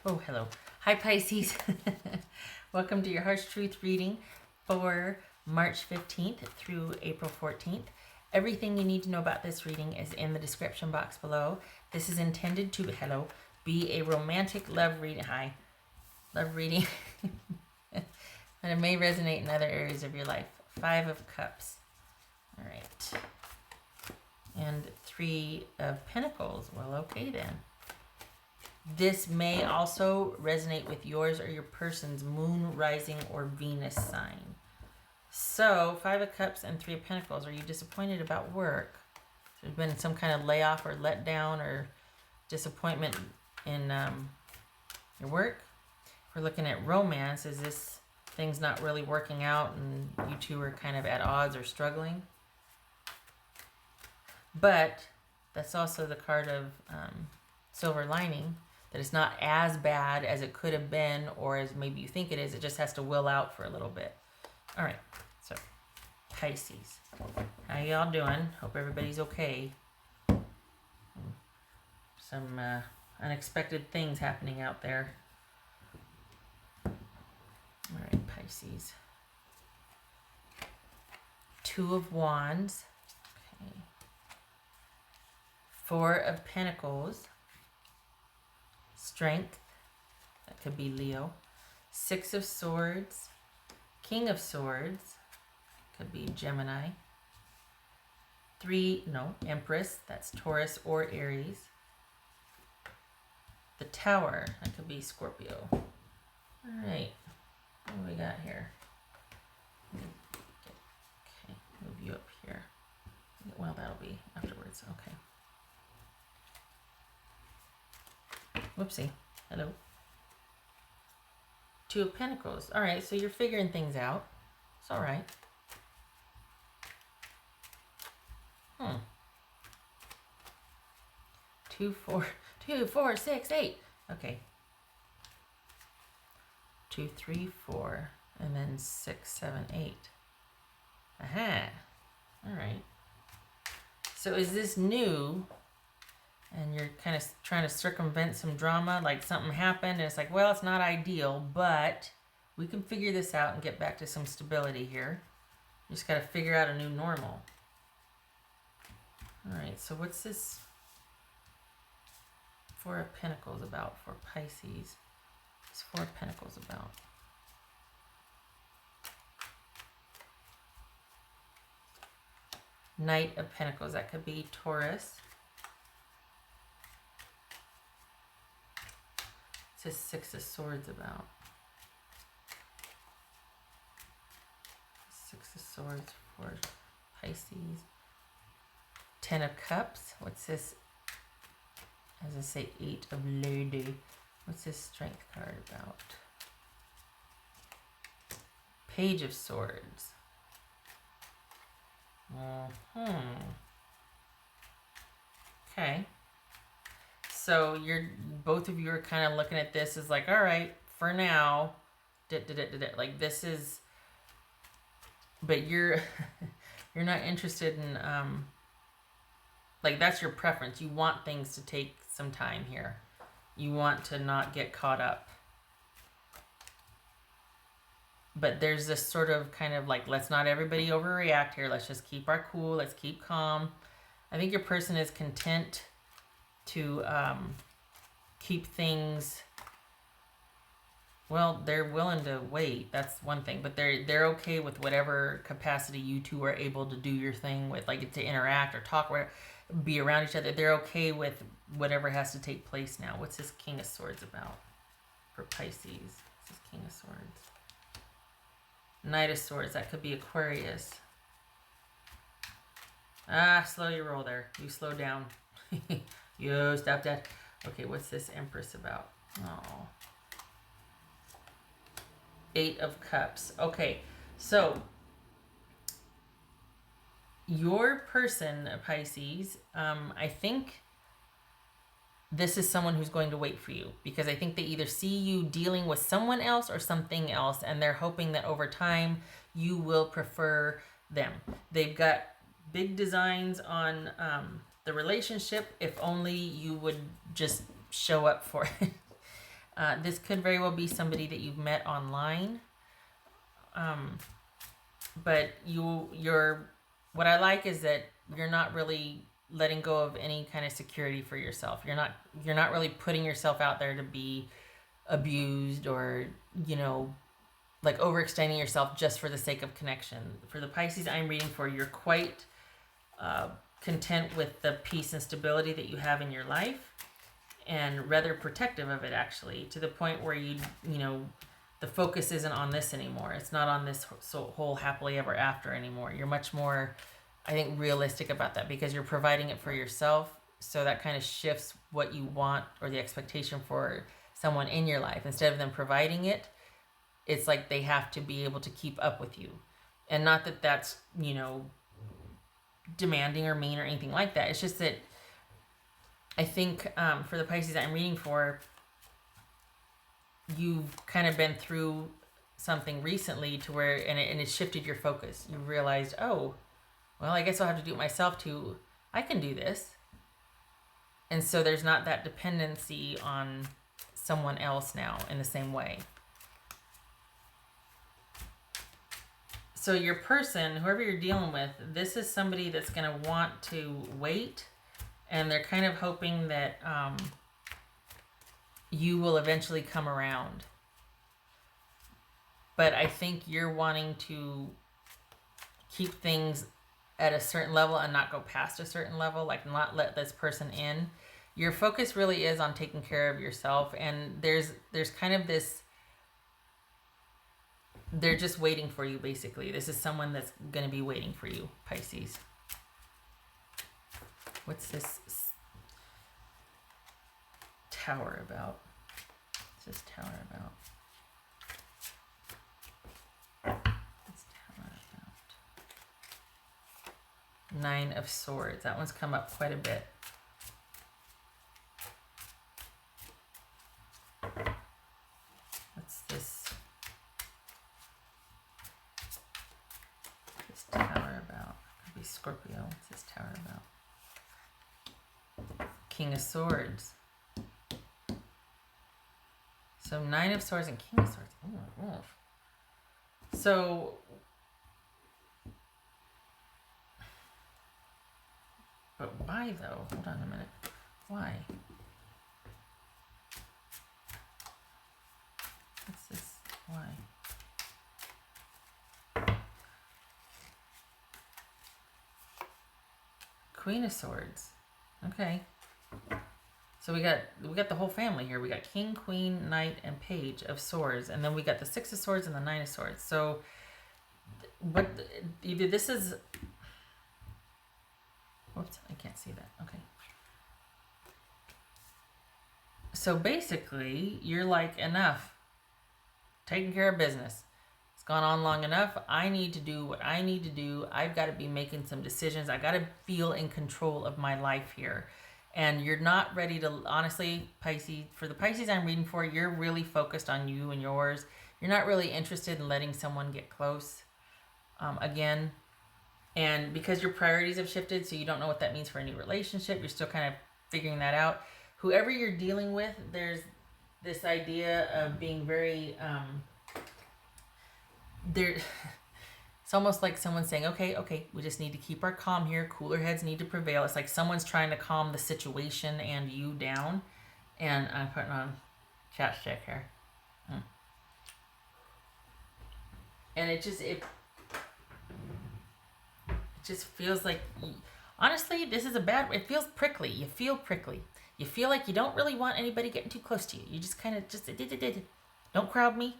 Oh, hello. Hi, Pisces. Welcome to your Heart's Truth reading for March 15th through April 14th. Everything you need to know about this reading is in the description box below. This is intended to, be a romantic love reading. Hi. Love reading. And it may resonate in other areas of your life. 5 of Cups. All right. And 3 of Pentacles. Well, okay then. This may also resonate with yours or your person's moon, rising, or Venus sign. So, 5 of Cups and 3 of Pentacles. Are you disappointed about work? There's been some kind of layoff or letdown or disappointment in your work. If we're looking at romance, is this things not really working out and you two are kind of at odds or struggling? But that's also the card of silver lining. That it's not as bad as it could have been or as maybe you think it is. It just has to will out for a little bit. All right, so Pisces. How y'all doing? Hope everybody's okay. Some unexpected things happening out there. All right, Pisces. 2 of Wands. Okay. 4 of Pentacles. Strength, that could be Leo. 6 of Swords, King of Swords, could be Gemini. Empress, that's Taurus or Aries. The Tower, that could be Scorpio. All right, what do we got here? Okay, move you up here. Well, that'll be afterwards, okay. Whoopsie. Hello. 2 of Pentacles. All right, so you're figuring things out. It's all right. 2, 4, 6, 8. Okay. 2, 3, 4, and then 6, 7, 8. Aha. All right. So is this new? And you're kind of trying to circumvent some drama, like something happened, and it's like, well, it's not ideal, but we can figure this out and get back to some stability here. You just got to figure out a new normal. All right, so what's this 4 of Pentacles about for Pisces? What's 4 of Pentacles about? Knight of Pentacles, that could be Taurus. What's this 6 of Swords about? 6 of Swords for Pisces. 10 of Cups. What's this? As I say, 8 of Lady. What's this Strength card about? Page of Swords. Okay. So both of you are kind of looking at this as like, all right, for now, like this is, but you're you're not interested in like that's your preference. You want things to take some time here. You want to not get caught up. But there's this sort of kind of like, let's not everybody overreact here. Let's just keep our cool. Let's keep calm. I think your person is content to keep things, well, they're willing to wait. That's one thing, but they're okay with whatever capacity you two are able to do your thing with, like to interact or talk or be around each other. They're okay with whatever has to take place now. What's this King of Swords about for Pisces? What's this King of Swords? Knight of Swords, that could be Aquarius. Slow your roll there. You slow down. Yo, stop that. Okay, what's this Empress about? Oh. 8 of Cups. Okay, so your person, Pisces, I think this is someone who's going to wait for you, because I think they either see you dealing with someone else or something else, and they're hoping that over time you will prefer them. They've got big designs on the relationship, if only you would just show up for it. This could very well be somebody that you've met online. But what I like is that you're not really letting go of any kind of security for yourself. You're not really putting yourself out there to be abused or, like overextending yourself just for the sake of connection. For the Pisces I'm reading for, you're quite content with the peace and stability that you have in your life, and rather protective of it, actually, to the point where the focus isn't on this anymore. It's not on this whole happily ever after anymore. You're much more, I think, realistic about that because you're providing it for yourself. So that kind of shifts what you want or the expectation for someone in your life. Instead of them providing it, it's like they have to be able to keep up with you. And not that that's, demanding or mean or anything like that. It's just that I think for the Pisces I'm reading for, you've kind of been through something recently to where, and it shifted your focus. You realized, oh, well, I guess I'll have to do it myself too. I can do this. And so there's not that dependency on someone else now in the same way. So your person, whoever you're dealing with, this is somebody that's going to want to wait, and they're kind of hoping that you will eventually come around. But I think you're wanting to keep things at a certain level and not go past a certain level, like not let this person in. Your focus really is on taking care of yourself, and there's kind of this, they're just waiting for you, basically. This is someone that's going to be waiting for you, Pisces. What's this Tower about? What's this Tower about? What's Tower about? 9 of Swords. That one's come up quite a bit. What's this? This Tower about? Could be Scorpio. What's this Tower about? King of Swords. So 9 of Swords and King of Swords. Ooh. So, but why though? Hold on a minute. Why? What's this? Why? Queen of Swords. Okay. So we got the whole family here. We got King, Queen, Knight, and Page of Swords, and then we got the 6 of Swords and the 9 of Swords. So, what? Either this is. Whoops! I can't see that. Okay. So basically, you're like, enough. Taking care of business. It's gone on long enough. I need to do what I need to do. I've got to be making some decisions. I got to feel in control of my life here. And you're not ready to, honestly, Pisces, for the Pisces I'm reading for, you're really focused on you and yours. You're not really interested in letting someone get close again. And because your priorities have shifted, so you don't know what that means for a new relationship, you're still kind of figuring that out. Whoever you're dealing with, there's this idea of being very, it's almost like someone saying, okay, we just need to keep our calm here. Cooler heads need to prevail. It's like someone's trying to calm the situation and you down. And I'm putting on chat check here. And it just feels like, honestly, this is it feels prickly. You feel prickly. You feel like you don't really want anybody getting too close to you. You just kind of don't crowd me.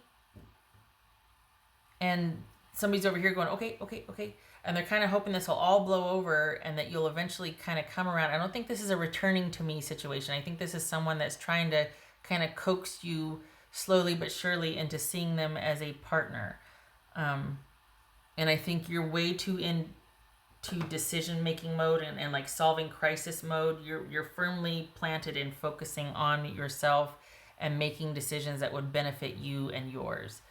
And somebody's over here going, okay. And they're kind of hoping this will all blow over and that you'll eventually kind of come around. I don't think this is a returning to me situation. I think this is someone that's trying to kind of coax you slowly but surely into seeing them as a partner. And I think you're way too into decision-making mode and like solving crisis mode. You're firmly planted in focusing on yourself and making decisions that would benefit you and yours.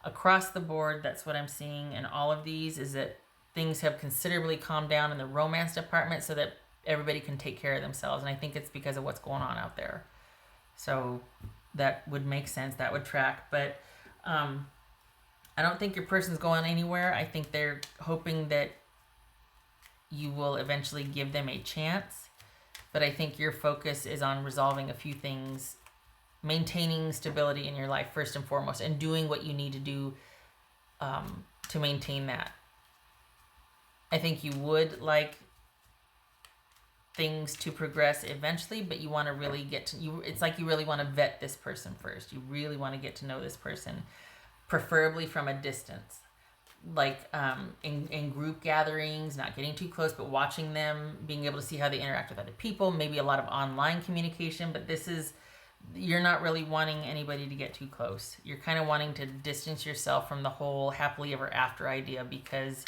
Across the board, that's what I'm seeing in all of these, is that things have considerably calmed down in the romance department so that everybody can take care of themselves. And I think it's because of what's going on out there. So that would make sense. That would track. But I don't think your person's going anywhere. I think they're hoping that you will eventually give them a chance. But I think your focus is on resolving a few things, maintaining stability in your life first and foremost, and doing what you need to do to maintain that. I think you would like things to progress eventually, but you want to really get to you. It's like you really want to vet this person first. You really want to get to know this person, preferably from a distance, like in group gatherings, not getting too close, but watching them, being able to see how they interact with other people. Maybe a lot of online communication, but you're not really wanting anybody to get too close. You're kind of wanting to distance yourself from the whole happily ever after idea, because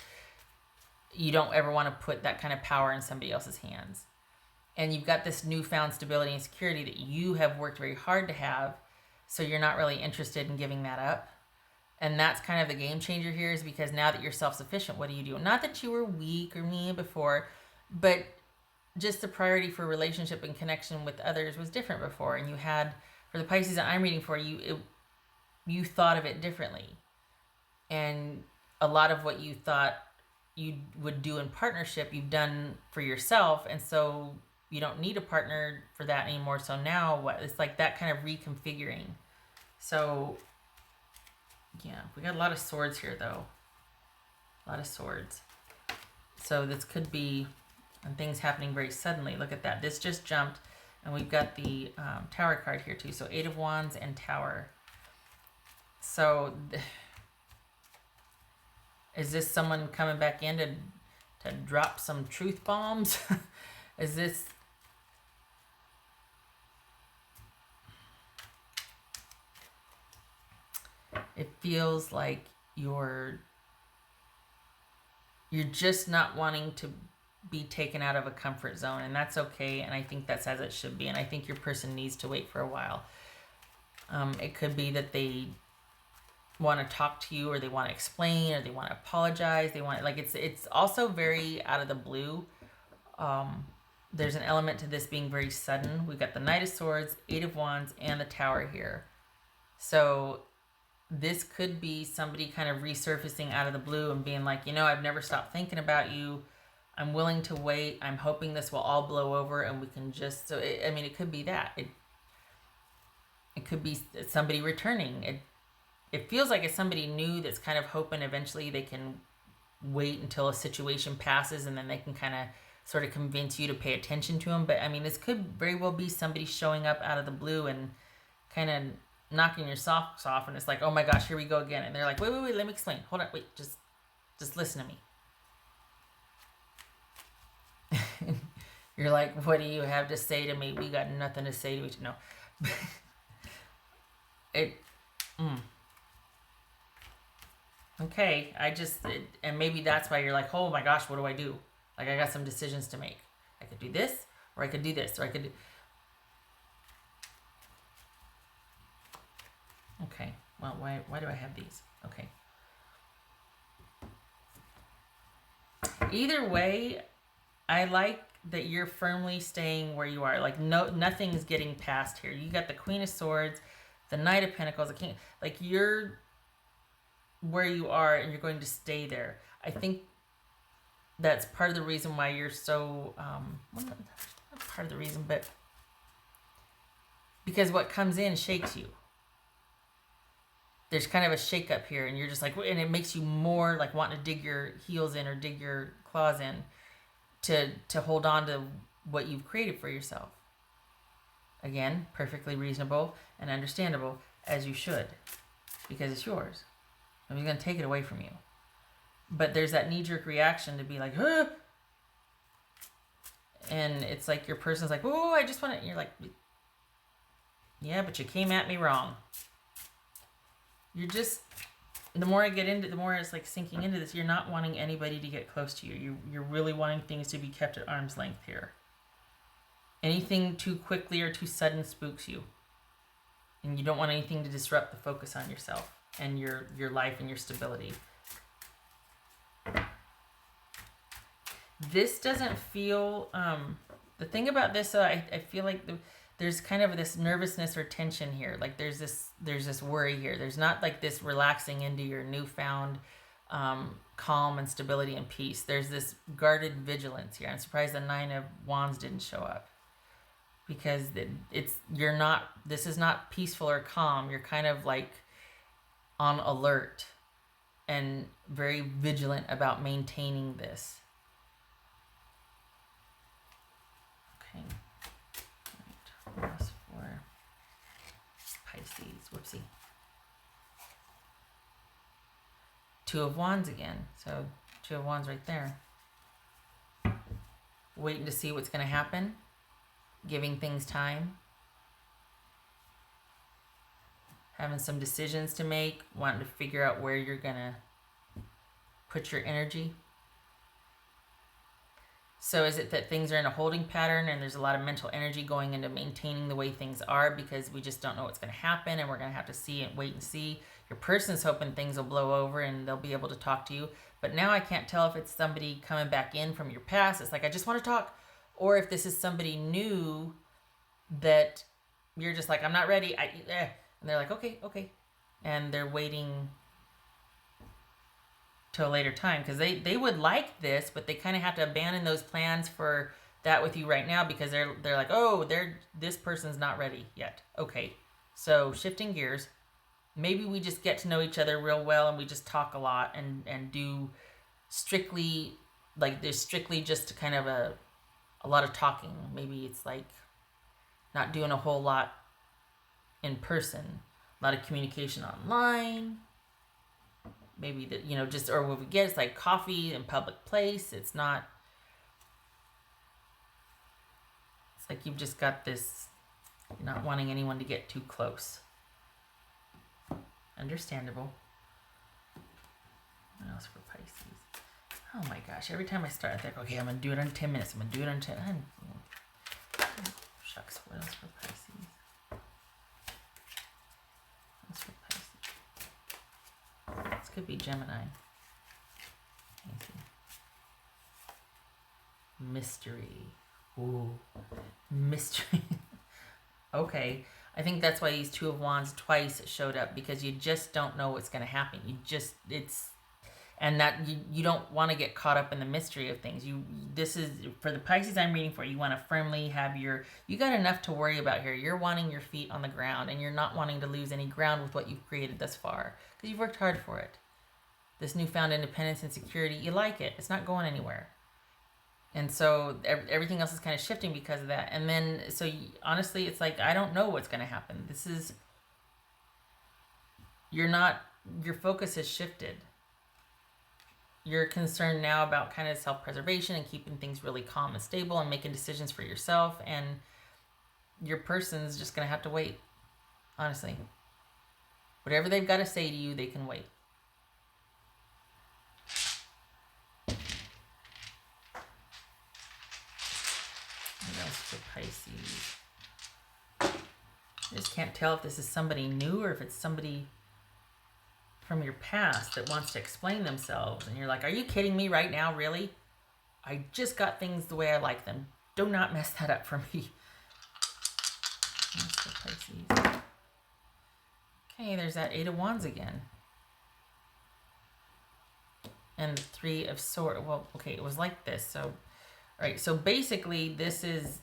you don't ever want to put that kind of power in somebody else's hands. And you've got this newfound stability and security that you have worked very hard to have, so you're not really interested in giving that up. And that's kind of the game changer here, is because now that you're self-sufficient, what do you do? Not that you were weak or mean before, but just the priority for relationship and connection with others was different before. And you had, for the Pisces that I'm reading for, you thought of it differently. And a lot of what you thought you would do in partnership, you've done for yourself. And so you don't need a partner for that anymore. So now it's like that kind of reconfiguring. So yeah, we got a lot of swords here though. A lot of swords. So this could be things happening very suddenly. Look at that. This just jumped, and we've got the Tower card here too. So 8 of Wands and Tower. So is this someone coming back in to drop some truth bombs? Is this... It feels like you're just not wanting to be taken out of a comfort zone, and that's okay, and I think that's as it should be, and I think your person needs to wait for a while. It could be that they want to talk to you, or they want to explain, or they want to apologize. They want, like, it's also very out of the blue. There's an element to this being very sudden. We've got the Knight of Swords, 8 of Wands, and the Tower here. So this could be somebody kind of resurfacing out of the blue and being like, I've never stopped thinking about you. I'm willing to wait. I'm hoping this will all blow over and we can just... So, it could be that. It could be somebody returning. It feels like it's somebody new that's kind of hoping eventually they can wait until a situation passes, and then they can kind of sort of convince you to pay attention to them. But, this could very well be somebody showing up out of the blue and kind of knocking your socks off, and it's like, oh my gosh, here we go again. And they're like, wait, let me explain. Hold on, wait, just listen to me. You're like, what do you have to say to me? We got nothing to say to each other. No. Okay, and maybe that's why you're like, oh my gosh, what do I do? Like, I got some decisions to make. I could do this, or I could do this, or I could do... Okay, well, why do I have these? Okay. Either way, I like that you're firmly staying where you are. Like, nothing's getting past here. You got the Queen of Swords, the Knight of Pentacles, the King. Like, you're where you are, and you're going to stay there. I think that's part of the reason why you're so... well, not part of the reason, but... Because what comes in shakes you. There's kind of a shake up here, and you're just like, and it makes you more like wanting to dig your heels in or dig your claws in to hold on to what you've created for yourself. Again, perfectly reasonable and understandable, as you should, because it's yours. Nobody's going to take it away from you. But there's that knee-jerk reaction to be like, huh! And it's like your person's like, oh, I just want to, and you're like, yeah, but you came at me wrong. You're just, the more I get into, the more it's like sinking into this, you're not wanting anybody to get close to you. You're really wanting things to be kept at arm's length here. Anything too quickly or too sudden spooks you. And you don't want anything to disrupt the focus on yourself and your life and your stability. This doesn't feel, the thing about this, I feel like there's kind of this nervousness or tension here. Like there's this worry here. There's not like this relaxing into your newfound calm and stability and peace. There's this guarded vigilance here. I'm surprised the Nine of Wands didn't show up, because this is not peaceful or calm. You're kind of like on alert and very vigilant about maintaining this. Okay. Right. Plus for Pisces. Whoopsie. Two of Wands again. So Two of Wands right there. Waiting to see what's going to happen. Giving things time. Having some decisions to make. Wanting to figure out where you're going to put your energy. So is it that things are in a holding pattern and there's a lot of mental energy going into maintaining the way things are because we just don't know what's going to happen and we're going to have to see and wait and see? Your person's hoping things will blow over and they'll be able to talk to you. But now I can't tell if it's somebody coming back in from your past. It's like, I just want to talk. Or if this is somebody new that you're just like, I'm not ready. And they're like, okay. And they're waiting till a later time, because they would like this, but they kind of have to abandon those plans for that with you right now, because they're like, oh, this person's not ready yet. Okay, so shifting gears, maybe we just get to know each other real well and we just talk a lot and do strictly, like there's strictly just kind of a lot of talking. Maybe it's like not doing a whole lot in person, a lot of communication online. Maybe that, just, or what we get is like coffee in public place. It's like you've just got this, you're not wanting anyone to get too close. Understandable. What else for Pisces? Oh my gosh, every time I start, I think, okay, I'm going to do it in 10 minutes. I'm going to do it in 10. Shucks, what else for Pisces? This could be Gemini. Mystery. Ooh, mystery. Okay, I think that's why these Two of Wands twice showed up, because you just don't know what's going to happen. And that you don't want to get caught up in the mystery of things. This is for the Pisces I'm reading for. You want to firmly have you got enough to worry about here. You're wanting your feet on the ground, and you're not wanting to lose any ground with what you've created thus far, because you've worked hard for it. This newfound independence and security, you like it. It's not going anywhere. And so everything else is kind of shifting because of that. And then, honestly, it's like, I don't know what's going to happen. Your focus has shifted. You're concerned now about kind of self-preservation and keeping things really calm and stable and making decisions for yourself. And your person's just going to have to wait. Honestly. Whatever they've got to say to you, they can wait. What else for Pisces? I just can't tell if this is somebody new or if it's somebody from your past that wants to explain themselves, and you're like, are you kidding me right now? Really? I just got things the way I like them. Do not mess that up for me. That's for Pisces. Okay, there's that Eight of Wands again. And the Three of Swords. Well, okay, it was like this. So, all right, so basically this is,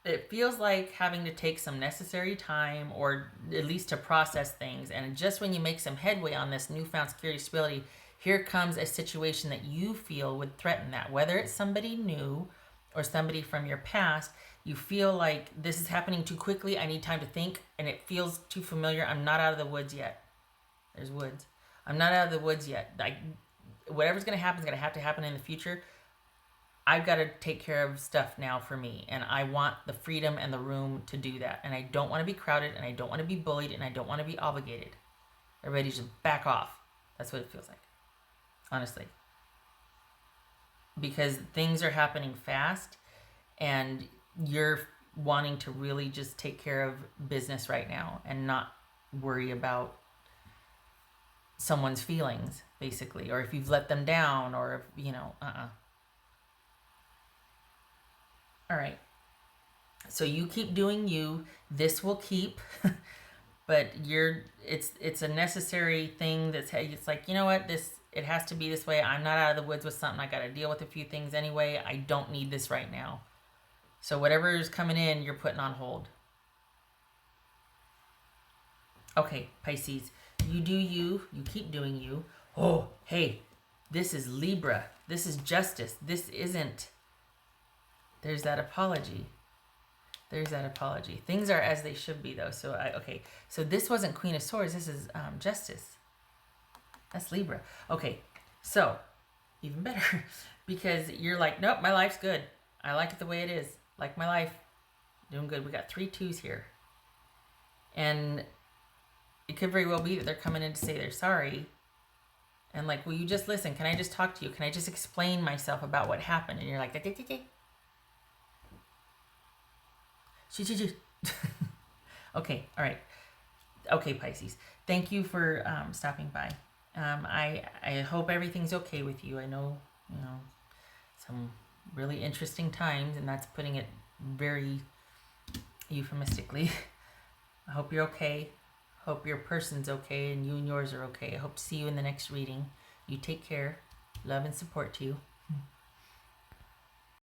it feels like having to take some necessary time, or at least to process things. And just when you make some headway on this newfound security, stability, here comes a situation that you feel would threaten that. Whether it's somebody new or somebody from your past, you feel like this is happening too quickly. I need time to think, and it feels too familiar. I'm not out of the woods yet. There's woods. I'm not out of the woods yet. Whatever's going to happen is going to have to happen in the future. I've got to take care of stuff now for me, and I want the freedom and the room to do that. And I don't want to be crowded, and I don't want to be bullied, and I don't want to be obligated. Everybody just back off. That's what it feels like, honestly. Because things are happening fast, and you're wanting to really just take care of business right now and not worry about someone's feelings, basically, or if you've let them down, or if, All All right. So you keep doing you. This will keep, but it's a necessary thing that's, it's like, you know what, it has to be this way. I'm not out of the woods with something. I got to deal with a few things anyway. I don't need this right now. So whatever is coming in, you're putting on hold. Okay, Pisces, you do you. You keep doing you. Oh, hey, this is Libra. This is justice. This isn't. There's that apology. There's that apology. Things are as they should be, though. So, okay. So this wasn't Queen of Swords. This is justice. That's Libra. Okay. So, even better. Because you're like, nope, my life's good. I like it the way it is. Like my life. Doing good. We got 3 2s here. And it could very well be that they're coming in to say they're sorry. And like, will you just listen? Can I just talk to you? Can I just explain myself about what happened? And you're like, okay, all right. Okay, Pisces. Thank you for stopping by. I hope everything's okay with you. I know, some really interesting times, and that's putting it very euphemistically. I hope you're okay. Hope your person's okay and you and yours are okay. I hope to see you in the next reading. You take care. Love and support to you.